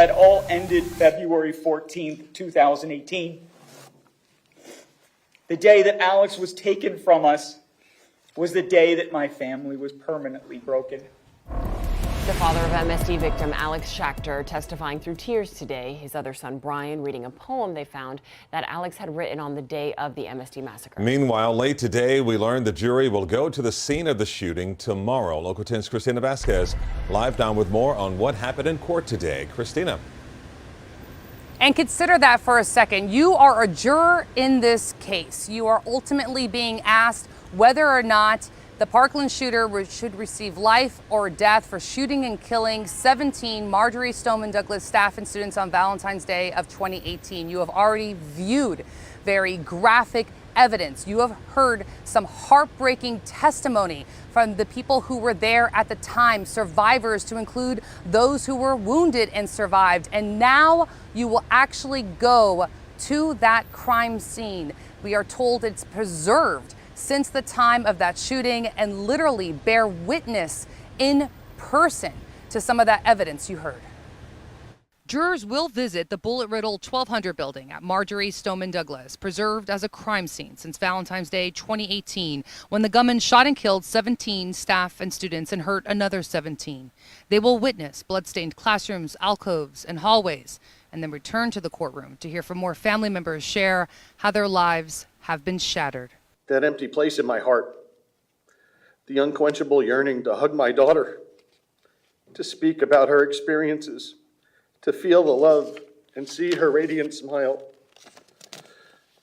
had all ended February 14th, 2018. The day that Alex was taken from us was the day that my family was permanently broken. The father of MST victim Alex Scherer testifying through tears today. His other son Brian reading a poem they found that Alex had written on the day of the MST massacre. Meanwhile, late today, we learned the jury will go to the scene of the shooting tomorrow. Local 10's Christina Vasquez live now with more on what happened in court today. Christina. And consider that for a second. You are a juror in this case. You are ultimately being asked whether or not the Parkland shooter should receive life or death for shooting and killing 17 Marjory Stoneman Douglas staff and students on Valentine's Day of 2018. You have already viewed very graphic evidence. You have heard some heartbreaking testimony from the people who were there at the time, survivors to include those who were wounded and survived. And now you will actually go to that crime scene. We are told it's preserved since the time of that shooting and literally bear witness in person to some of that evidence you heard. Jurors will visit the bullet-riddled 1200 building at Marjory Stoneman Douglas, preserved as a crime scene since Valentine's Day 2018, when the gunman shot and killed 17 staff and students and hurt another 17. They will witness bloodstained classrooms, alcoves, and hallways, and then return to the courtroom to hear from more family members share how their lives have been shattered. That empty place in my heart, the unquenchable yearning to hug my daughter, to speak about her experiences, to feel the love and see her radiant smile,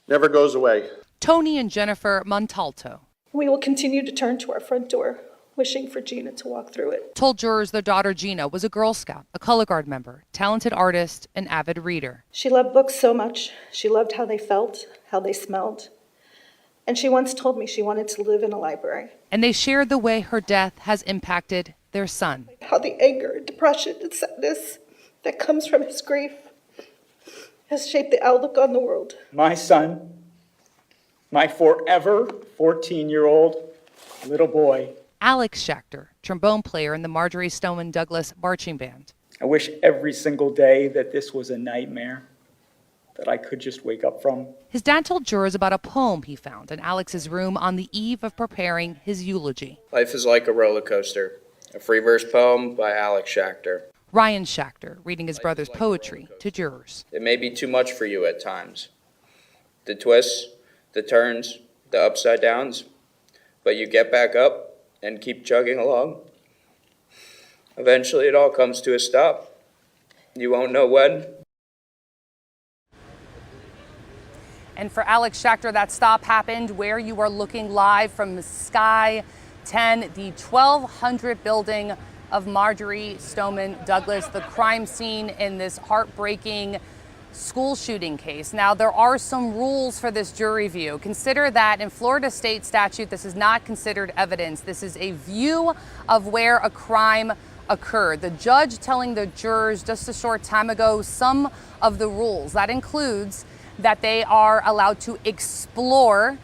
never goes away. Tony and Jennifer Montalto. We will continue to turn to our front door, wishing for Gina to walk through it. Told jurors their daughter Gina was a Girl Scout, a color guard member, talented artist, and avid reader. She loved books so much. She loved how they felt, how they smelled. And she once told me she wanted to live in a library. And they shared the way her death has impacted their son. How the anger, depression, and sadness that comes from his grief has shaped the outlook on the world. My son, my forever 14-year-old little boy. Alex Scherer, trombone player in the Marjory Stoneman Douglas marching band. I wish every single day that this was a nightmare that I could just wake up from. His dad told jurors about a poem he found in Alex's room on the eve of preparing his eulogy. Life is like a roller coaster. A free verse poem by Alex Scherer. Ryan Scherer reading his brother's poetry to jurors. It may be too much for you at times. The twists, the turns, the upside downs, but you get back up and keep chugging along. Eventually it all comes to a stop. You won't know when. And for Alex Scherer, that stop happened where you are looking live from Sky 10, the 1200 building of Marjory Stoneman Douglas, the crime scene in this heartbreaking school shooting case. Now, there are some rules for this jury view. Consider that in Florida state statute, this is not considered evidence. This is a view of where a crime occurred. The judge telling the jurors just a short time ago some of the rules. That includes that they are allowed to explore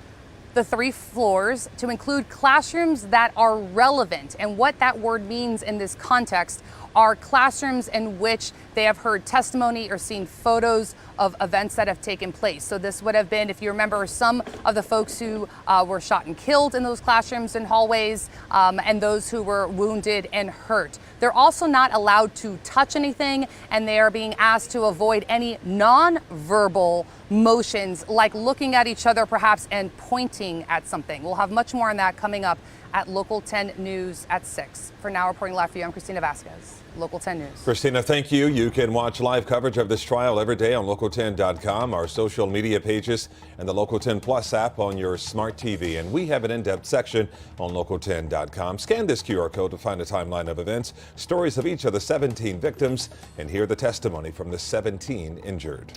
the 3 floors, to include classrooms that are relevant. And what that word means in this context are classrooms in which they have heard testimony or seen photos of events that have taken place. So this would have been, if you remember, some of the folks who were shot and killed in those classrooms and hallways, and those who were wounded and hurt. They're also not allowed to touch anything, and they are being asked to avoid any non-verbal motions like looking at each other perhaps and pointing at something. We'll have much more on that coming up at Local 10 News at 6. For now, reporting live for you, I'm Christina Vasquez, Local 10 News. Christina, thank you. You can watch live coverage of this trial every day on local10.com, our social media pages, and the Local 10 Plus app on your smart TV. And we have an in-depth section on local10.com. Scan this QR code to find a timeline of events, stories of each of the 17 victims, and hear the testimony from the 17 injured.